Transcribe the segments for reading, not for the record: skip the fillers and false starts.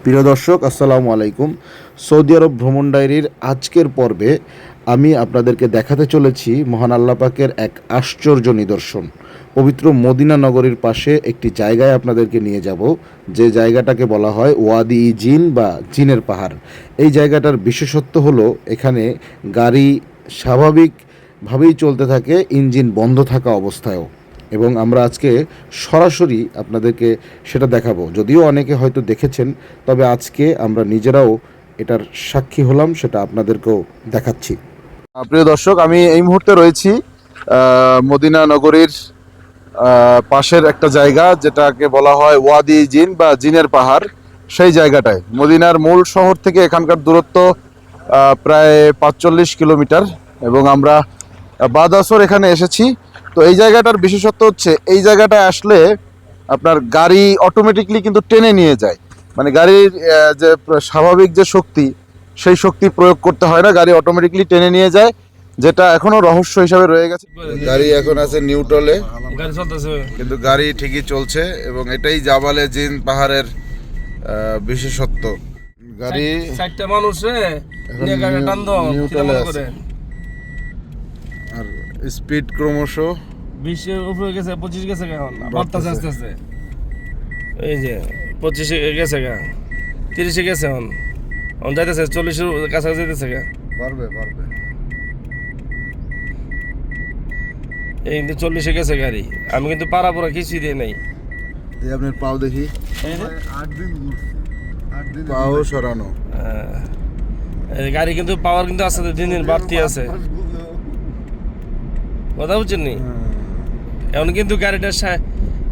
প্রিয় দর্শক, আসসালামু আলাইকুম। সৌদি আরব ভ্রমণ ডায়েরির আজকের পর্বে আমি আপনাদেরকে দেখাতে চলেছি মহান আল্লাহ পাকের এক আশ্চর্য নিদর্শন। পবিত্র মদিনা নগরীর পাশে একটি জায়গায় আপনাদেরকে নিয়ে যাব, যে জায়গাটাকে বলা হয় ওয়াদি ই জিন বা জিনের পাহাড়। এই জায়গাটার বিশেষত্ব হলো এখানে গাড়ি স্বাভাবিকভাবেই চলতে থাকে, ইঞ্জিন বন্ধ থাকা অবস্থায়ও। এবং আমরা আজকে সরাসরি আপনাদেরকে সেটা দেখাবো। যদিও অনেকে হয়তো দেখেছেন, তবে আজকে আমরা নিজেরাও এটার সাক্ষী হলাম, সেটা আপনাদেরকেও দেখাচ্ছি। প্রিয় দর্শক, আমি এই মুহূর্তে রয়েছি মদিনা নগরীর পাশের একটা জায়গা, যেটাকে বলা হয় ওয়াদি জিন বা জিনের পাহাড়। সেই জায়গাটায় মদিনার মূল শহর থেকে এখানকার দূরত্ব প্রায় ৪৫ কিলোমিটার, এবং আমরা বাদ আসর এখানে এসেছি। তো এই জায়গাটার বিশেষত্ব হচ্ছে, এই জায়গাটায় আসলে আপনার গাড়ি অটোমেটিকলি কিন্তু টেনে নিয়ে যায়। মানে গাড়ির যে স্বাভাবিক যে শক্তি, সেই শক্তি প্রয়োগ করতে হয় না, গাড়ি অটোমেটিকলি টেনে নিয়ে যায়, যেটা এখনো রহস্য হিসাবে রয়ে গেছে। গাড়ি এখন আছে নিউট্রালে, গাড়ি চলতেছে, কিন্তু গাড়ি ঠিকই চলছে, এবং এটাই জাবালে জিন পাহাড়ের বিশেষত্ব। গাড়ি চারটা মানুষ নিয়ে গাড়ি টান দাও, নিউট্রালে আছে, আর স্পিড ক্রমশ 20-এর উপরে গেছে, 25 গেছে এখন, বাড়তেছে আস্তে আস্তে। এই যে 25-এ গেছে গা, 30-এ গেছে এখন যাইতেছে, 40-এর কাছাকাছি যাইতেছে গা। বাড়বে। এই কিন্তু 40-এ গেছে গাড়ি। আমি কিন্তু পাড়া পোড়া কিছুই দিয়ে নাই। এই আপনার পাও দেখি, 8 দিন ঘুরছি, 8 দিন পাও সরানো। এই গাড়ি কিন্তু পাওয়ার কিন্তু আস্তে আস্তে দিন দিন বাড়তি আছে, কথা বুঝছেন নি? এখন কিন্তু গাড়িটা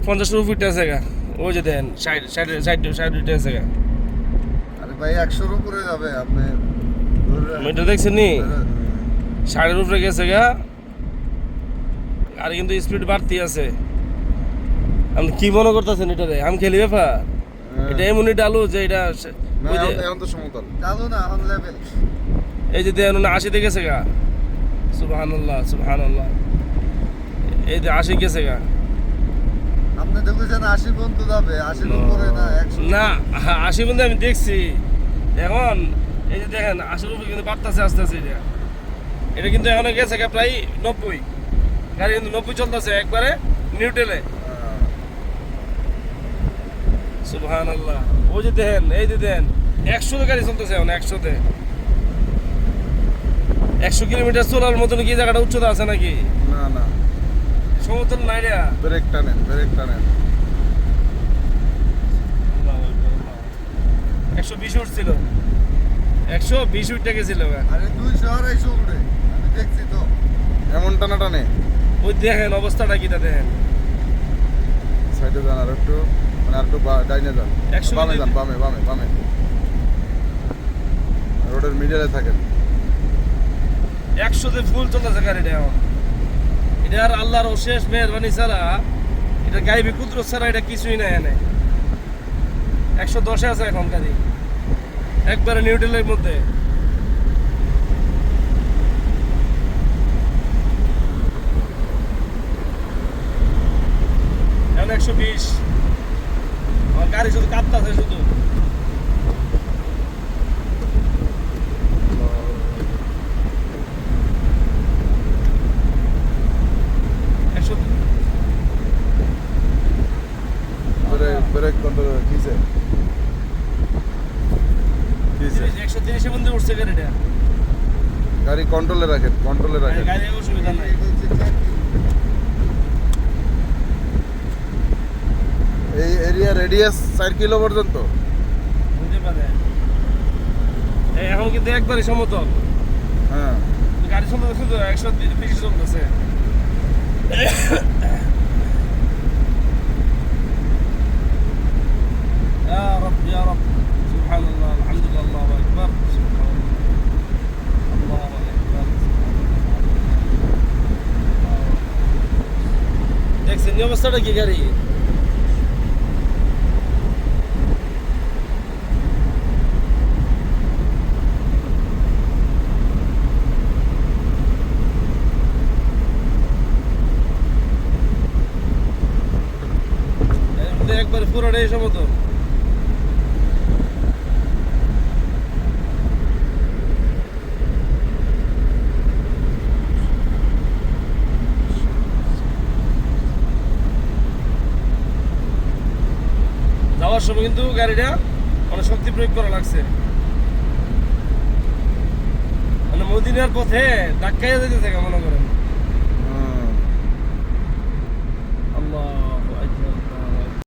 50-এর উপরে আছে গা। ওই যে দেন সাইড উঠে আছে গা। আরে ভাই 100-এর উপরে যাবে আপনি এটা দেখছেন নি, 60-এর উপরে গেছে গা। গাড়ি কিন্তু স্পিড বাড়তি আছে। আপনি কি মনে করতেছেন এটা রে? আমি খেলি ব্যাপার, এটা এমনই ডালু যে এটা ওই যে এখন তো সমতল। চালু না এখন লেভেল। এই যে দেন 80-তে গেছে গা। সুবহানাল্লাহ সুবহানাল্লাহ, এই যে 80 গেছে গা। আপনি দেখেছেন 80 পর্যন্ত যাবে, 80-এর উপরে না 100। না, 80 পর্যন্ত আমি দেখছি। এখন এই যে দেখেন 80-এর উপরে কিন্তু বাড়তেছে আস্তে আস্তে। এটা কিন্তু এখন গেছে গা প্রায় 90। গাড়ি কিন্তু 90 চলতেছে একবারে নিউট্রালে। সুবহানাল্লাহ, ওই যে দেখেন, এই যে দেখেন 100-তে গাড়ি চলতেছে এখন, 100-তে। 100 কিলোমিটার চলার মতন কি জায়গাটা উচ্চতা আছে নাকি? না, সমতল নাই রে। ব্রেক টানেন। 120 উঠছিল, 120 উঠে গেছিল। আরে 200-250 উঠে, আমি দেখছি তো। এমন টানে ওই দেখেন অবস্থাটা কিটা দেখেন। সাইডে যান, আর একটু মানে আর একটু ডাইনে যান, 100 বামে যান, বামে রোডের মিডলে থাকেন। 100-তে ফুল চলতেছে গাড়িটা এখন। এটা আর আল্লাহর অশেষ মেহরবানি ছাড়া, এটা গাইবি কুদরত ছাড়া এটা কিছুই নাই এনে। 110-এ আছে এখন গাড়ি, একবারে নিউট্রালের মধ্যে। এখন 120। আমার গাড়ি শুধু কাঁপতেছে শুধু। ব্রেক কন্ট্রোল কিসে 130-এর মধ্যে উঠছে গাড়িটা। গাড়ি কন্ট্রোলে রাখেন। গাড়ি অসুবিধা নাই। এই এরিয়া রেডিয়াস 4 কিলো পর্যন্ত। বুঝতে পারে এখন কিন্তু একবারই সমতল। হ্যাঁ, গাড়ি চলতেছে শুধু 120 চলতেছে। يا رب يا رب، سبحان الله، الحمد لله، الله أكبر، سبحان الله، الله أكبر। দেখছেন এই অবস্থাটা কি গাড়ি? একবারে পুরোটাই সমতল। যাওয়ার সময় কিন্তু গাড়িটা অনেক শক্তি প্রয়োগ করা লাগছে, মানে মদিনার পথে ধাক্কাইয়া যেতে থাকে মনে করেন।